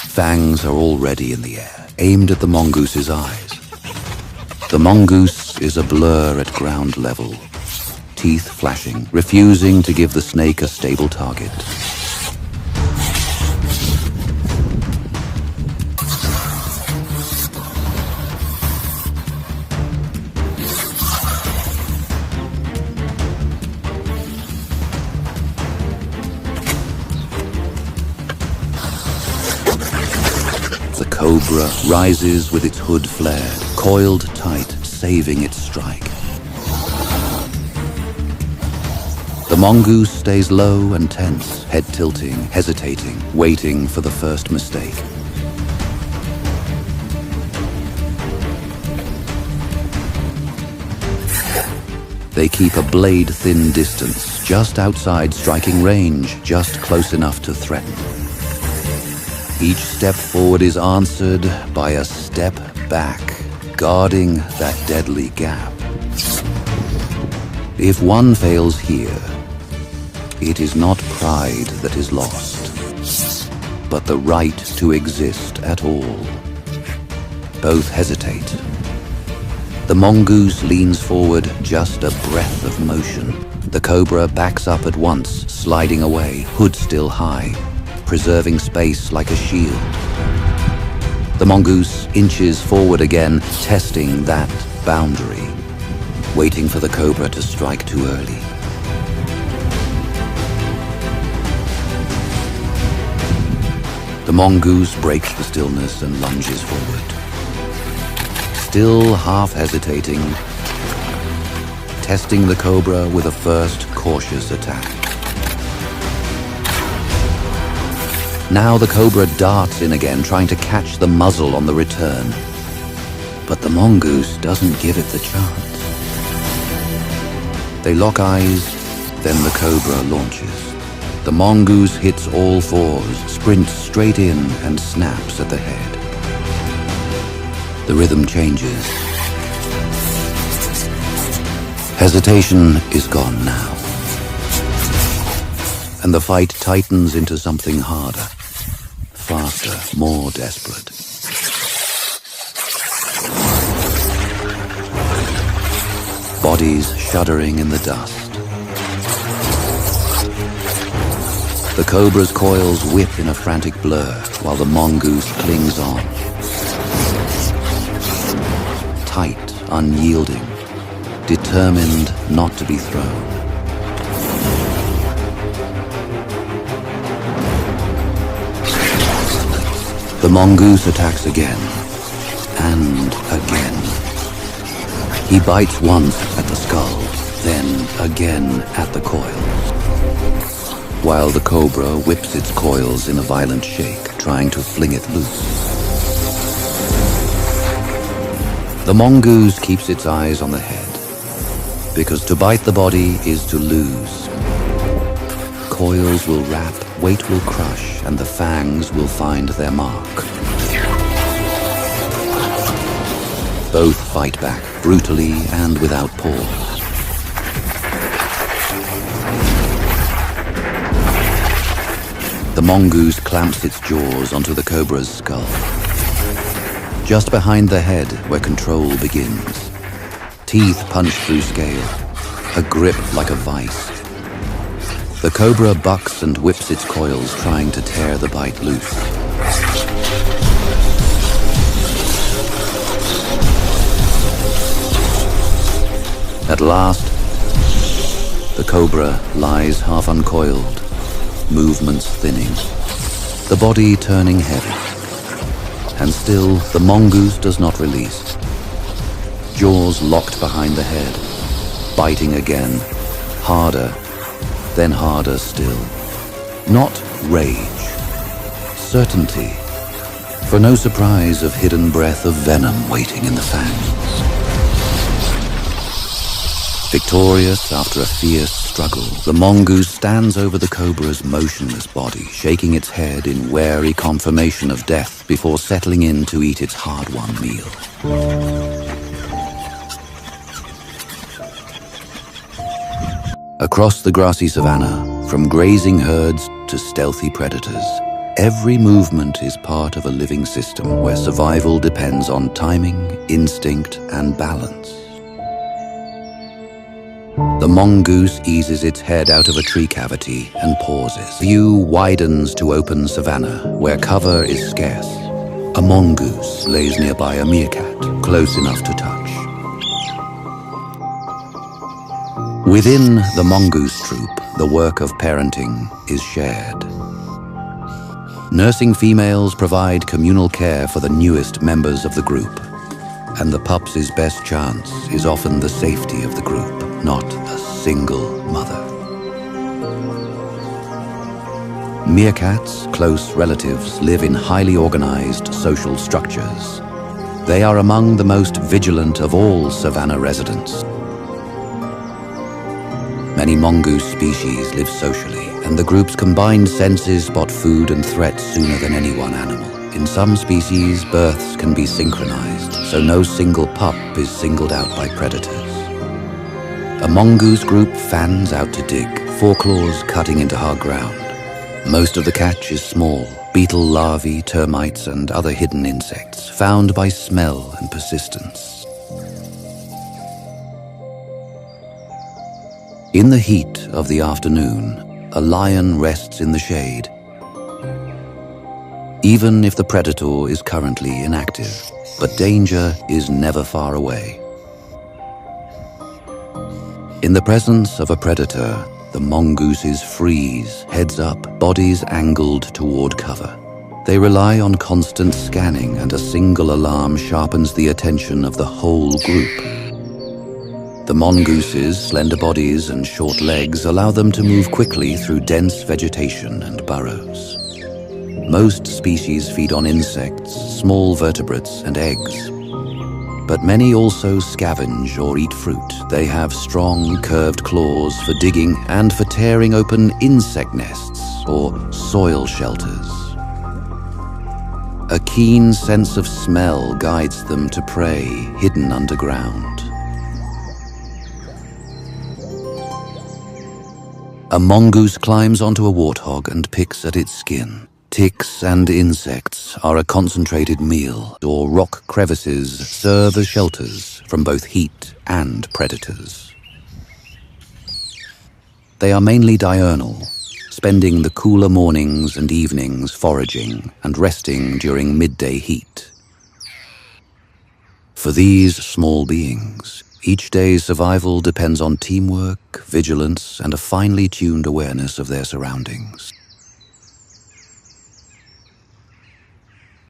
Fangs are already in the air, aimed at the mongoose's eyes. The mongoose is a blur at ground level, teeth flashing, refusing to give the snake a stable target. The cobra rises with its hood flared, coiled tight, saving its strike. The mongoose stays low and tense, head tilting, hesitating, waiting for the first mistake. They keep a blade-thin distance, just outside striking range, just close enough to threaten. Each step forward is answered by a step back, guarding that deadly gap. If one fails here, it is not pride that is lost, but the right to exist at all. Both hesitate. The mongoose leans forward, just a breath of motion. The cobra backs up at once, sliding away, hood still high, preserving space like a shield. The mongoose inches forward again, testing that boundary, waiting for the cobra to strike too early. The mongoose breaks the stillness and lunges forward. Still half hesitating, testing the cobra with a first cautious attack. Now the cobra darts in again, trying to catch the muzzle on the return. But the mongoose doesn't give it the chance. They lock eyes, then the cobra launches. The mongoose hits all fours, sprints straight in, and snaps at the head. The rhythm changes. Hesitation is gone now. And the fight tightens into something harder. Faster, more desperate. Bodies shuddering in the dust. The cobra's coils whip in a frantic blur while the mongoose clings on. Tight, unyielding, determined not to be thrown. The mongoose attacks again, and again. He bites once at the skull, then again at the coils, while the cobra whips its coils in a violent shake, trying to fling it loose. The mongoose keeps its eyes on the head, because to bite the body is to lose. Coils will wrap, weight will crush, and the fangs will find their mark. Both fight back, brutally and without pause. The mongoose clamps its jaws onto the cobra's skull. Just behind the head, where control begins. Teeth punch through scale, a grip like a vice. The cobra bucks and whips its coils, trying to tear the bite loose. At last, the cobra lies half uncoiled, movements thinning, the body turning heavy. And still, the mongoose does not release. Jaws locked behind the head, biting again, harder, then harder still. Not rage, certainty, for no surprise of hidden breath of venom waiting in the fangs. Victorious after a fierce struggle, the mongoose stands over the cobra's motionless body, shaking its head in wary confirmation of death before settling in to eat its hard-won meal. Across the grassy savanna, from grazing herds to stealthy predators, Every movement is part of a living system where survival depends on timing, instinct, and balance. The mongoose eases its head out of a tree cavity and pauses. View widens to open savanna, where cover is scarce. A mongoose lays nearby a meerkat, close enough to touch. Within the mongoose troop, the work of parenting is shared. Nursing females provide communal care for the newest members of the group, and the pup's best chance is often the safety of the group, not a single mother. Meerkats, close relatives, live in highly organized social structures. They are among the most vigilant of all savanna residents. Many mongoose species live socially, and the group's combined senses spot food and threats sooner than any one animal. In some species, births can be synchronized, so no single pup is singled out by predators. A mongoose group fans out to dig, foreclaws cutting into hard ground. Most of the catch is small, beetle larvae, termites, and other hidden insects, found by smell and persistence. In the heat of the afternoon, a lion rests in the shade, even if the predator is currently inactive. But danger is never far away. In the presence of a predator, the mongooses freeze, heads up, bodies angled toward cover. They rely on constant scanning, and a single alarm sharpens the attention of the whole group. The mongooses' slender bodies and short legs allow them to move quickly through dense vegetation and burrows. Most species feed on insects, small vertebrates, and eggs. But many also scavenge or eat fruit. They have strong, curved claws for digging and for tearing open insect nests or soil shelters. A keen sense of smell guides them to prey hidden underground. A mongoose climbs onto a warthog and picks at its skin. Ticks and insects are a concentrated meal, or rock crevices serve as shelters from both heat and predators. They are mainly diurnal, spending the cooler mornings and evenings foraging and resting during midday heat. For these small beings, each day's survival depends on teamwork, vigilance, and a finely tuned awareness of their surroundings.